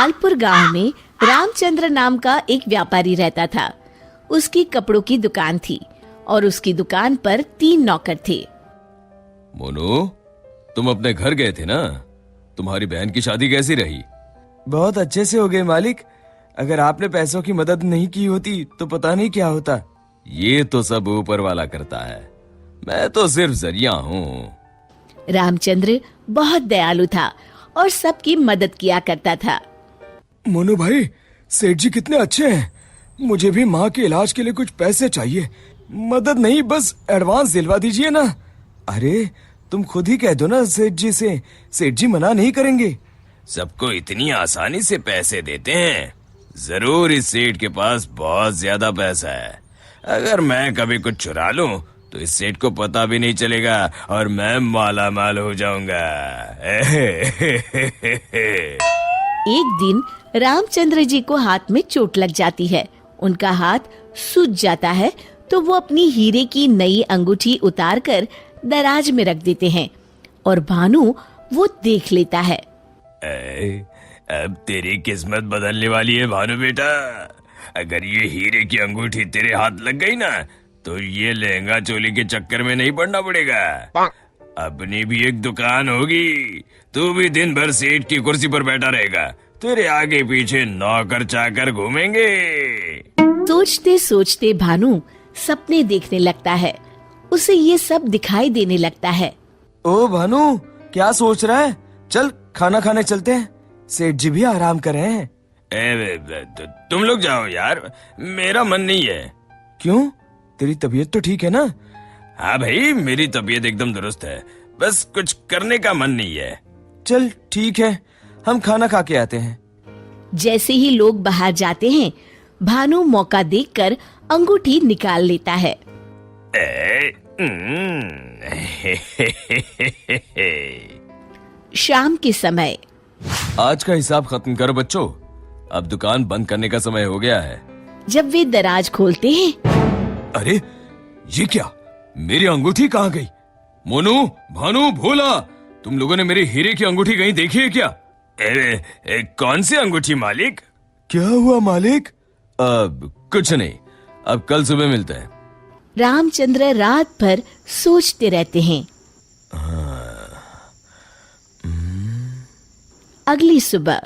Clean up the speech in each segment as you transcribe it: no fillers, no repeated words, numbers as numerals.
लालपुर गांव में रामचंद्र नाम का एक व्यापारी रहता था। उसकी कपड़ों की दुकान थी और उसकी दुकान पर 3 नौकर थे। मोनू, तुम अपने घर गए थे ना? तुम्हारी बहन की शादी कैसी रही? बहुत अच्छे से हो गए मालिक। अगर आपने पैसों की मदद नहीं की होती तो पता नहीं क्या होता। ये तो सब ऊपर वाला करता है, मैं तो सिर्फ जरिया हूँ। रामचंद्र बहुत दयालु था और सबकी मदद किया करता था। मोनू भाई, सेठ जी कितने अच्छे हैं। मुझे भी माँ के इलाज के लिए कुछ पैसे चाहिए। मदद नहीं, बस एडवांस दिलवा दीजिए ना। अरे तुम खुद ही कह दो ना सेठ जी से, सेठ जी मना नहीं करेंगे। सबको इतनी आसानी से पैसे देते हैं? जरूर इस सेठ के पास बहुत ज्यादा पैसा है। अगर मैं कभी कुछ चुरा लूं तो इस सेठ को पता भी नहीं चलेगा और मैं माला माल हो जाऊंगा। एक दिन रामचंद्र जी को हाथ में चोट लग जाती है। उनका हाथ सूज जाता है तो वो अपनी हीरे की नई अंगूठी उतारकर दराज में रख देते हैं और भानु वो देख लेता है। अब तेरी किस्मत बदलने वाली है भानु बेटा। अगर ये हीरे की अंगूठी तेरे हाथ लग गई ना तो ये लहंगा चोली के चक्कर में नहीं पड़ना पड़ेगा। अपनी भी एक दुकान होगी, तू भी दिन भर सेठ की कुर्सी पर बैठा रहेगा, तेरे आगे पीछे नौकर चाकर घूमेंगे। सोचते सोचते भानु सपने देखने लगता है। उसे ये सब दिखाई देने लगता है। ओ भानु, क्या सोच रहा है? चल खाना खाने चलते हैं, सेठ जी भी आराम कर रहे हैं। तुम लोग जाओ यार, मेरा मन नहीं है। क्यों? तेरी तबीयत तो ठीक है ना? हाँ भाई, मेरी तबीयत एकदम दुरुस्त है, बस कुछ करने का मन नहीं है। चल ठीक है, हम खाना खा के आते हैं। जैसे ही लोग बाहर जाते हैं, भानु मौका देखकर अंगूठी निकाल लेता है। शाम के समय। आज का हिसाब खत्म करो बच्चों, अब दुकान बंद करने का समय हो गया है। जब वे दराज खोलते हैं, अरे ये क्या, मेरी अंगूठी कहाँ गई? मोनू, भानु, भोला, तुम लोगों ने मेरी हीरे की अंगूठी कहीं देखी है क्या? कौन सी अंगूठी मालिक? क्या हुआ मालिक? अब कुछ नहीं, अब कल सुबह मिलते हैं। रामचंद्र रात भर सोचते रहते हैं। अगली सुबह।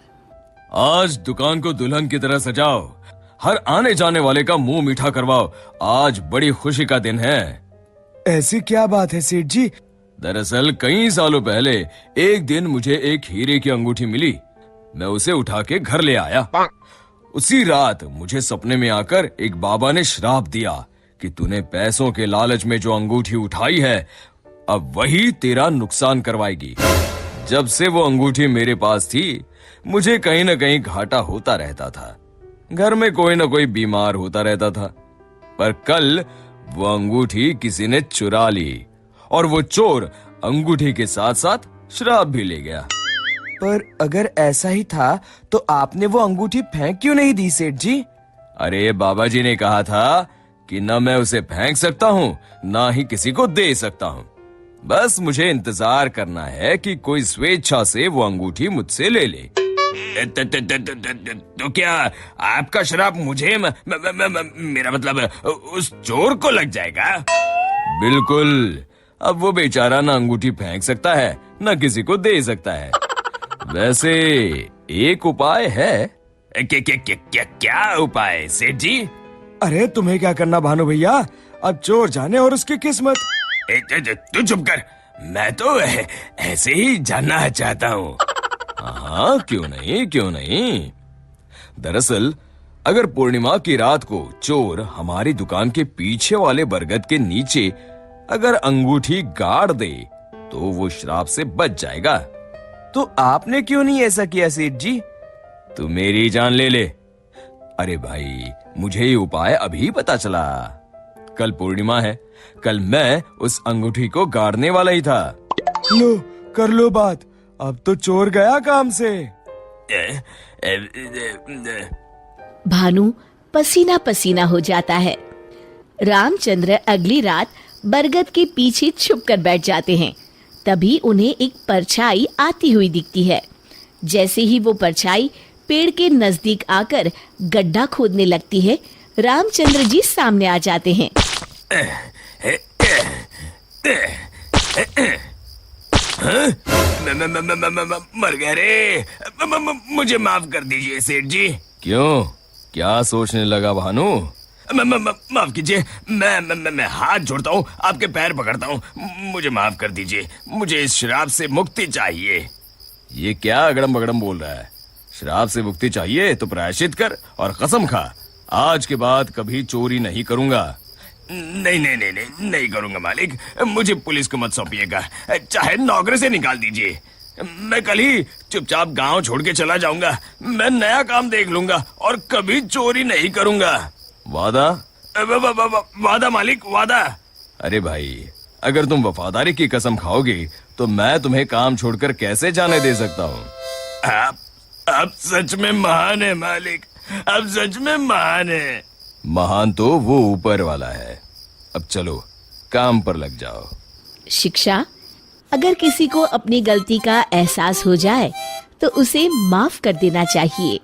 आज दुकान को दुल्हन की तरह सजाओ, हर आने जाने वाले का मुंह मीठा करवाओ, आज बड़ी खुशी का दिन है। ऐसी क्या बात है सेठ जी? दरअसल कई सालों पहले एक दिन मुझे एक हीरे की अंगूठी मिली। मैं उसे उठा के घर ले आया। उसी रात मुझे सपने में आकर एक बाबा ने श्राप दिया कि तूने पैसों के लालच में जो अंगूठी उठाई है, अब वही तेरा नुकसान करवाएगी। जब से वो अंगूठी मेरे पास थी, मुझे कहीं न कहीं घाटा होता रहता था। घर में कोई न कोई बीमार होता रहता था। पर कल वो अंगूठी किसी ने चुरा ली और वो चोर अंगूठी के साथ साथ श्राप भी ले गया। पर अगर ऐसा ही था तो आपने वो अंगूठी फेंक क्यों नहीं दी सेठ जी? अरे बाबा जी ने कहा था कि न मैं उसे फेंक सकता हूँ, ना ही किसी को दे सकता हूँ। बस मुझे इंतजार करना है कि कोई स्वेच्छा से वो अंगूठी मुझसे ले ले। तो क्या आपका श्राप मुझे मेरा मतलब उस चोर को लग जाएगा? बिल्कुल। अब वो बेचारा ना अंगूठी फेंक सकता है, न किसी को दे सकता है। वैसे एक उपाय है। क्या उपाय सेठ जी? अरे तुम्हें क्या करना भानु भैया, अब चोर जाने और उसकी किस्मत। तू चुप कर, मैं तो ऐसे ही जानना चाहता हूँ। हाँ, क्यों नहीं, क्यों नहीं। दरअसल अगर पूर्णिमा की रात को चोर हमारी दुकान के पीछे वाले बरगद के नीचे अगर अंगूठी गाड़ दे तो वो श्राप से बच जाएगा। तो आपने क्यों नहीं ऐसा किया सेठ जी? तू मेरी जान ले ले। अरे भाई, मुझे ये उपाय अभी पता चला। कल पूर्णिमा है, कल मैं उस अंगूठी को गाड़ने वाला ही था। लो, कर लो बात, अब तो चोर गया काम से। भानु पसीना पसीना हो जाता है। रामचंद्र अगली रात बरगद के पीछे छुपकर बैठ जाते हैं। तभी उन्हें एक परछाई आती हुई दिखती है। जैसे ही वो परछाई पेड़ के नजदीक आकर गड्ढा खोदने लगती है, रामचंद्र जी सामने आ जाते हैं। मर गए रे। मुझे माफ कर दीजिए सेठ जी। क्यों, क्या सोचने लगा भानु? माफ कीजिए, मैं हाथ जोड़ता हूँ, आपके पैर पकड़ता हूँ, मुझे माफ कर दीजिए। मुझे इस शराब से मुक्ति चाहिए। ये क्या अगड़म बगड़म बोल रहा है? शराब से मुक्ति चाहिए तो प्रायश्चित कर और कसम खा, आज के बाद कभी चोरी नहीं करूंगा। नहीं नहीं नहीं नहीं नहीं करूंगा मालिक, मुझे पुलिस को मत सौंपिएगा, चाहे नौकरी से निकाल दीजिए। मैं कल ही चुपचाप गांव छोड़ के चला जाऊंगा। मैं नया काम देख लूंगा और कभी चोरी नहीं करूंगा। वादा? वादा मालिक, वादा। अरे भाई, अगर तुम वफादारी की कसम खाओगे तो मैं तुम्हें काम छोड़कर कैसे जाने दे सकता हूँ? आप सच में महान है मालिक, आप सच में महान है। महान तो वो ऊपर वाला है। अब चलो काम पर लग जाओ। शिक्षा: अगर किसी को अपनी गलती का एहसास हो जाए तो उसे माफ कर देना चाहिए।